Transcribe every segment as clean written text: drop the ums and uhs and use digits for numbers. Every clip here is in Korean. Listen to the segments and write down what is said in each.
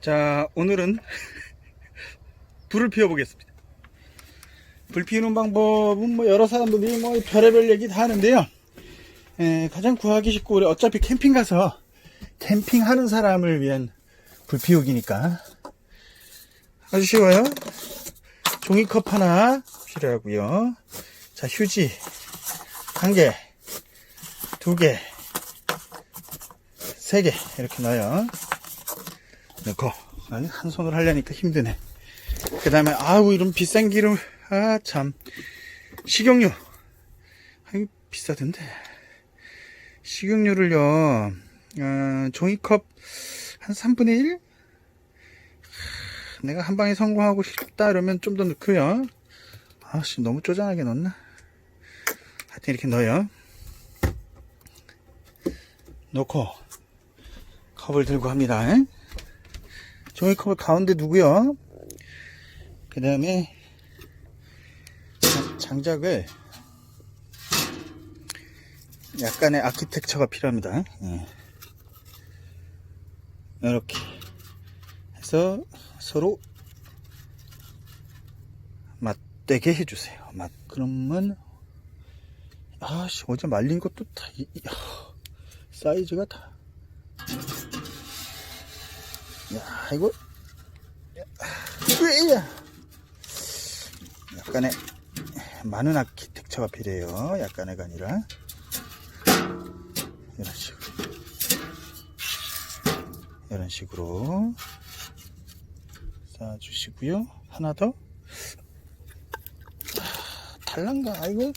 자, 오늘은 불을 피워 보겠습니다. 불 피우는 방법은 뭐 여러 사람들이 뭐 별의별 얘기 다 하는데요. 가장 구하기 쉽고, 우리 어차피 캠핑 가서 캠핑하는 사람을 위한 불 피우기니까 아주 쉬워요. 종이컵 하나 필요하고요. 자, 휴지 1개, 2개, 3개 이렇게 넣어요. 넣고, 한 손으로 하려니까 힘드네. 그 다음에 이런 비싼 기름, 참, 식용유, 비싸던데. 식용유를요, 종이컵 한 3분의 1? 내가 한 방에 성공하고 싶다 그러면 좀 더 넣고요. 너무 쪼잔하게 넣었나? 하여튼 이렇게 넣어요. 넣고 컵을 들고 합니다. 종이컵을 가운데 두고요. 그 다음에 장작을, 약간의 아키텍처가 필요합니다. 이렇게 해서 서로 맞대게 해주세요. 그러면 어제 말린 것도 다 사이즈가 다, 이거 약간의 많은 아키텍처가 필요해요. 약간의가 아니라 이런 식으로 쌓아주시고요. 하나 더. 달란가? 이거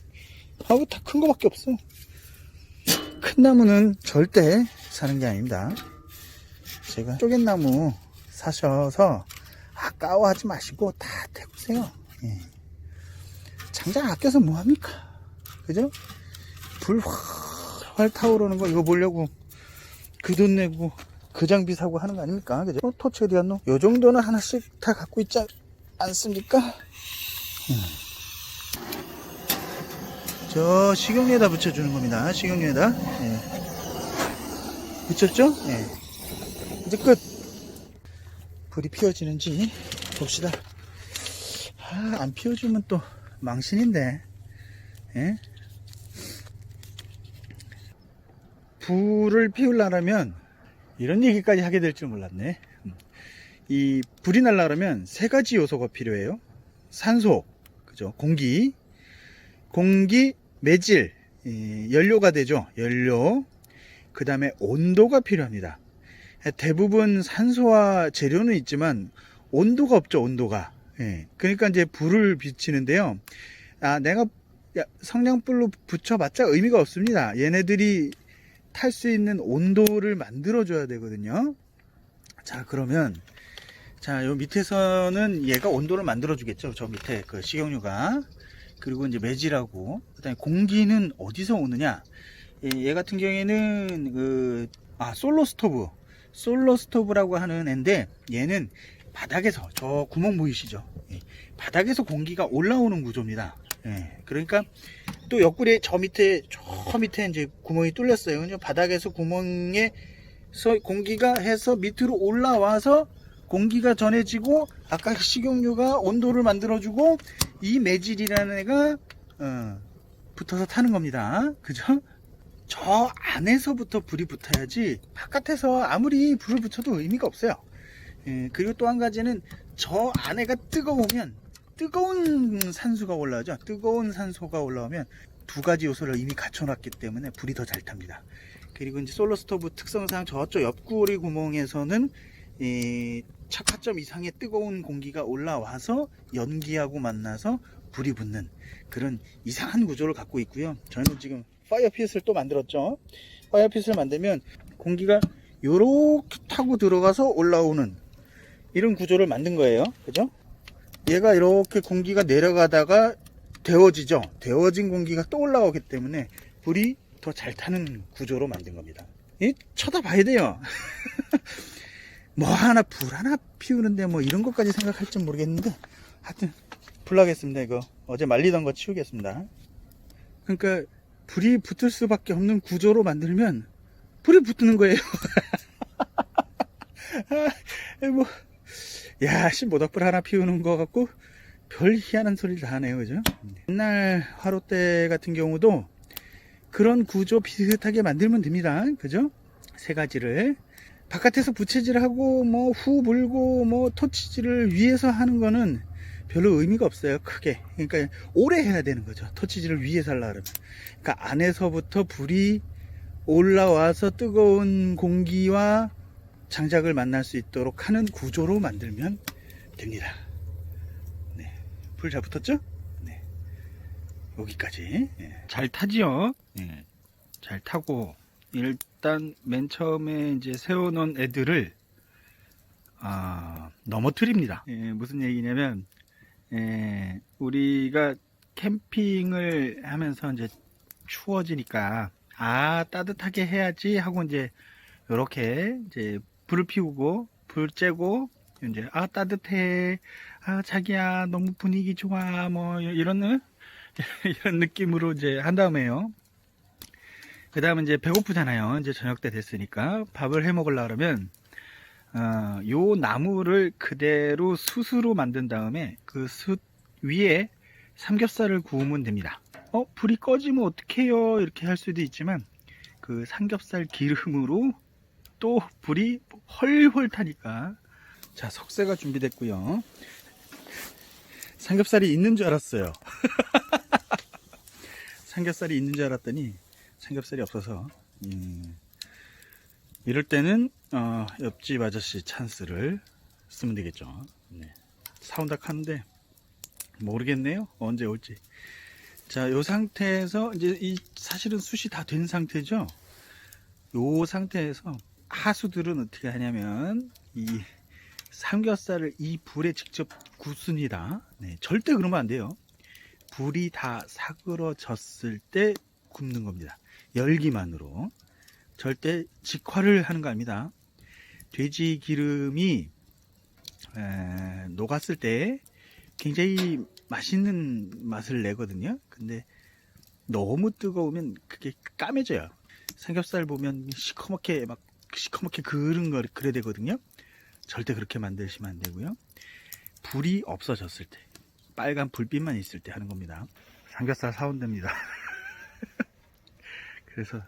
다 큰 거밖에 없어. 큰 나무는 절대 사는 게 아닙니다. 제가 쪼갯나무 사셔서 아까워하지 마시고 다 태우세요. 장작 아껴서 뭐합니까? 그죠? 불 활 타오르는 거 이거 보려고 그 돈 내고 그 장비 사고 하는 거 아닙니까? 그죠? 토치 어디 갔노? 요 정도는 하나씩 다 갖고 있지 않습니까? 저 식용유에다 붙여주는 겁니다. 식용유에다. 붙였죠? 이제 끝. 불이 피워지는지 봅시다. 안 피워주면 또 망신인데. 불을 피우려면 이런 얘기까지 하게 될 줄 몰랐네. 이 불이 나려면 3가지 요소가 필요해요. 산소, 그죠? 공기, 매질, 연료가 되죠. 연료. 그 다음에 온도가 필요합니다. 대부분 산소와 재료는 있지만 온도가 없죠. 온도가. 그러니까 이제 불을 비치는데요. 내가 성냥불로 붙여봤자 의미가 없습니다. 얘네들이 탈 수 있는 온도를 만들어 줘야 되거든요. 자, 그러면 요 밑에서는 얘가 온도를 만들어 주겠죠. 저 밑에 그 식용유가. 그리고 이제 매질하고, 그다음에 공기는 어디서 오느냐? 얘 같은 경우에는 솔로 스토브라고 하는 애인데, 얘는 바닥에서, 저 구멍 보이시죠? 바닥에서 공기가 올라오는 구조입니다. 그러니까 또 옆구리에 저 밑에 이제 구멍이 뚫렸어요. 그냥 바닥에서 구멍에서 공기가 해서 밑으로 올라와서 공기가 전해지고, 아까 식용유가 온도를 만들어주고, 이 매질이라는 애가 붙어서 타는 겁니다. 그죠? 저 안에서부터 불이 붙어야지 바깥에서 아무리 불을 붙여도 의미가 없어요. 그리고 또 한 가지는 저 안에가 뜨거우면 뜨거운 산소가 올라오죠. 뜨거운 산소가 올라오면 2가지 요소를 이미 갖춰놨기 때문에 불이 더 잘 탑니다. 그리고 이제 솔로 스토브 특성상 저쪽 옆구리 구멍에서는 착화점 이상의 뜨거운 공기가 올라와서 연기하고 만나서 불이 붙는 그런 이상한 구조를 갖고 있고요. 저는 지금 파이어핏을 또 만들었죠. 파이어핏을 만들면 공기가 요렇게 타고 들어가서 올라오는 이런 구조를 만든 거예요. 그죠? 얘가 이렇게 공기가 내려가다가 데워지죠. 데워진 공기가 또 올라오기 때문에 불이 더 잘 타는 구조로 만든 겁니다. 쳐다봐야 돼요. 불 하나 피우는데 이런 것까지 생각할지 모르겠는데, 하여튼 불 나겠습니다. 이거 어제 말리던 거 치우겠습니다. 그러니까 불이 붙을 수밖에 없는 구조로 만들면 불이 붙는 거예요. 뭐, 야, 씨, 모닥불 하나 피우는 거 같고, 별 희한한 소리를 다 하네요. 그죠? 옛날 화롯대 같은 경우도 그런 구조 비슷하게 만들면 됩니다. 그죠? 세 가지를. 바깥에서 부채질하고, 뭐, 후 불고, 뭐, 토치질을 위에서 하는 거는 별로 의미가 없어요. 크게. 그러니까, 오래 해야 되는 거죠. 토치질을 위에서 하려면. 그러니까, 안에서부터 불이 올라와서 뜨거운 공기와 장작을 만날 수 있도록 하는 구조로 만들면 됩니다. 네. 불 잘 붙었죠? 네. 여기까지. 네. 잘 타지요? 네. 잘 타고, 일단 맨 처음에 이제 세워놓은 애들을 넘어뜨립니다. 무슨 얘기냐면 우리가 캠핑을 하면서 이제 추워지니까 따뜻하게 해야지 하고 이제 이렇게 이제 불을 피우고 불 쬐고 이제 따뜻해 자기야 너무 분위기 좋아 뭐 이런 이런 느낌으로 이제 한 다음에요. 그 다음에 이제 배고프잖아요. 이제 저녁 때 됐으니까 밥을 해 먹으려고 그러면 요 나무를 그대로 숯으로 만든 다음에 그 숯 위에 삼겹살을 구우면 됩니다. 불이 꺼지면 어떡해요 이렇게 할 수도 있지만 그 삼겹살 기름으로 또 불이 헐헐 타니까. 자, 석쇠가 준비됐고요. 삼겹살이 있는 줄 알았어요. 삼겹살이 있는 줄 알았더니 삼겹살이 없어서 이럴 때는 옆집 아저씨 찬스를 쓰면 되겠죠. 네. 사온다 하는데 모르겠네요. 언제 올지. 자, 요 상태에서 이제 사실은 숯이 다 된 상태죠. 요 상태에서 하수들은 어떻게 하냐면 이 삼겹살을 이 불에 직접 굽습니다. 네, 절대 그러면 안 돼요. 불이 다 사그러졌을 때 굽는 겁니다. 열기만으로. 절대 직화를 하는 거 아닙니다. 돼지 기름이 녹았을 때 굉장히 맛있는 맛을 내거든요. 근데 너무 뜨거우면 그게 까매져요. 삼겹살 보면 시커멓게 그런 거 그래야 되거든요. 절대 그렇게 만드시면 안 되고요. 불이 없어졌을 때, 빨간 불빛만 있을 때 하는 겁니다. 삼겹살 사온답니다. 그래서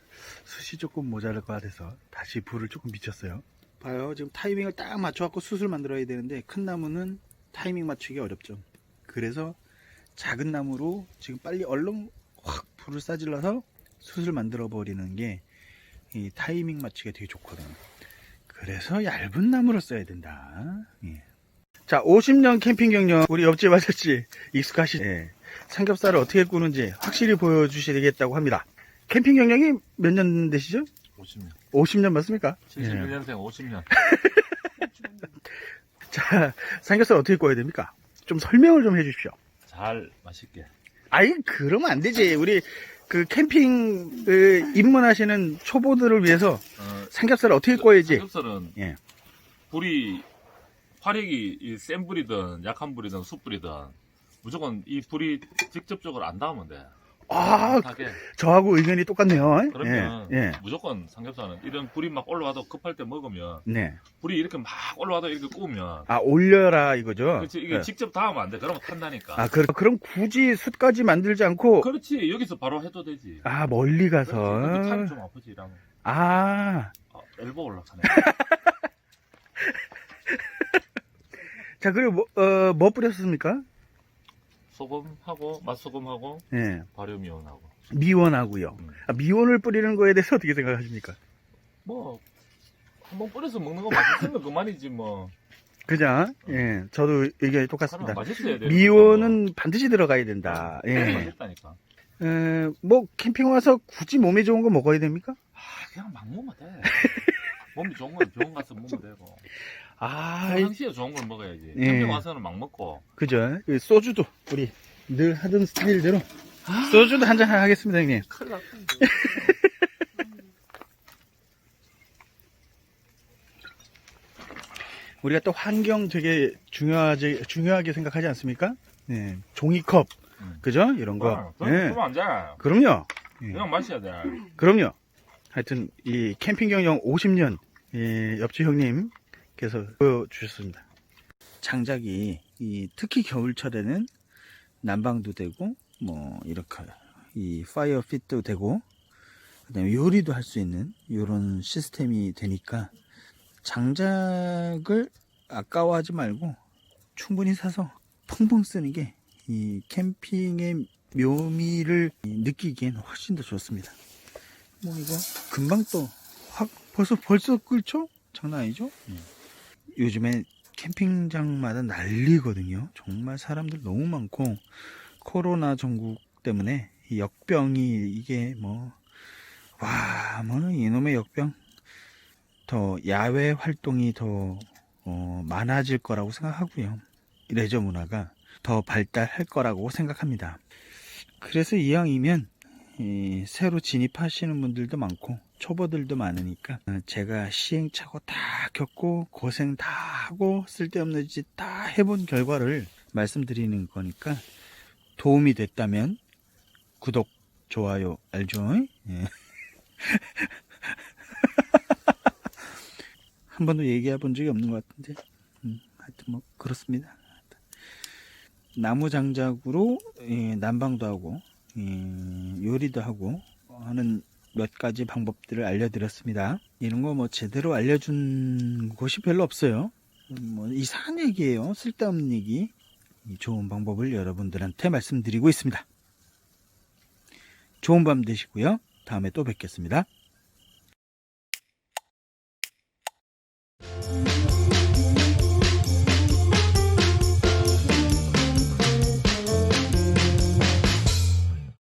숯이 조금 모자랄 것 같아서 다시 불을 조금 미쳤어요. 봐요, 지금 타이밍을 딱 맞춰갖고 숯을 만들어야 되는데 큰 나무는 타이밍 맞추기 어렵죠. 그래서 작은 나무로 지금 빨리 얼른 확 불을 싸질러서 숯을 만들어 버리는 게 이 타이밍 맞추기가 되게 좋거든요. 그래서 얇은 나무를 써야 된다. 예. 자, 50년 캠핑 경력 우리 옆집 아저씨 익숙하시. 삼겹살을 어떻게 구는지 확실히 보여주셔야 되겠다고 합니다. 캠핑 경력이 몇 년 되시죠? 50년. 50년 맞습니까? 71년생 50년. 자, 삼겹살 어떻게 구워야 됩니까? 좀 설명을 좀 해주십시오. 잘 맛있게. 아이, 그러면 안 되지. 우리 그 캠핑 입문하시는 초보들을 위해서 삼겹살을 어떻게 구워야지? 삼겹살은 예. 불이 화력이 센 불이든 약한 불이든 숯불이든 무조건 이 불이 직접적으로 안 닿으면 돼. 하게. 저하고 의견이 똑같네요. 그러면 예. 무조건 삼겹살은 이런 불이 막 올라와도 급할 때 먹으면 네. 불이 이렇게 막 올라와도 이렇게 구우면 올려라 이거죠? 그렇지 이게 직접 닿으면 안 돼. 그러면 탄다니까. 그럼 굳이 숯까지 만들지 않고 그렇지 여기서 바로 해도 되지. 멀리 가서 그렇지. 팔이 좀 아프지 이러면. 엘보 올라가네. 자, 그리고 뭐 뿌렸습니까? 소금하고 맛소금하고 예. 발효미원하고 미원하고요. 미원을 뿌리는 거에 대해서 어떻게 생각하십니까? 뭐 한번 뿌려서 먹는 거 맛있으면 그만이지 뭐. 그죠? 예. 저도 의견이 똑같습니다. 맛있어야 돼. 미원은 반드시 들어가야 된다. 예. 맛있다니까. 뭐 캠핑 와서 굳이 몸에 좋은 거 먹어야 됩니까? 그냥 막 먹으면 돼. 몸이 좋은 건 병원 가서 먹으면 되고. 평상시에 좋은 걸 먹어야지. 예. 캠핑 와서는 막 먹고. 그죠? 소주도 우리 늘 하던 스타일대로 소주도 한잔 하겠습니다, 형님. 큰일 났다. 우리가 또 환경 되게 중요하게 생각하지 않습니까? 예. 종이컵, 그죠? 이런 거. 그러면 안 돼. 그럼요. 그냥 마셔야 돼. 그럼요. 하여튼 이 캠핑 경영 50년 옆집 형님께서 사장님께서 보여주셨습니다. 장작이 특히 겨울철에는 난방도 되고 뭐 이렇게 이 파이어 핏도 되고 그다음에 요리도 할 수 있는 이런 시스템이 되니까 장작을 아까워하지 말고 충분히 사서 펑펑 쓰는 게 이 캠핑의 묘미를 느끼기엔 훨씬 더 좋습니다. 뭐 이거 금방 또 확 벌써 끓죠? 장난 아니죠? 요즘에 캠핑장마다 난리거든요. 정말 사람들 너무 많고 코로나 전국 때문에 이 역병이 이게 뭐 이놈의 역병 더 야외 활동이 더 많아질 거라고 생각하고요. 레저 문화가 더 발달할 거라고 생각합니다. 그래서 이왕이면 새로 진입하시는 분들도 많고 초보들도 많으니까 제가 시행착오 다 겪고 고생 다 하고 쓸데없는 짓 다 해본 결과를 말씀드리는 거니까 도움이 됐다면 구독, 좋아요, 알죠? 예. 한 번도 얘기해 본 적이 없는 것 같은데 하여튼 뭐 그렇습니다. 나무 장작으로 난방도 하고 요리도 하고 하는 몇 가지 방법들을 알려드렸습니다. 이런 거 뭐 제대로 알려준 곳이 별로 없어요. 뭐 이상한 얘기예요. 쓸데없는 얘기. 좋은 방법을 여러분들한테 말씀드리고 있습니다. 좋은 밤 되시고요. 다음에 또 뵙겠습니다.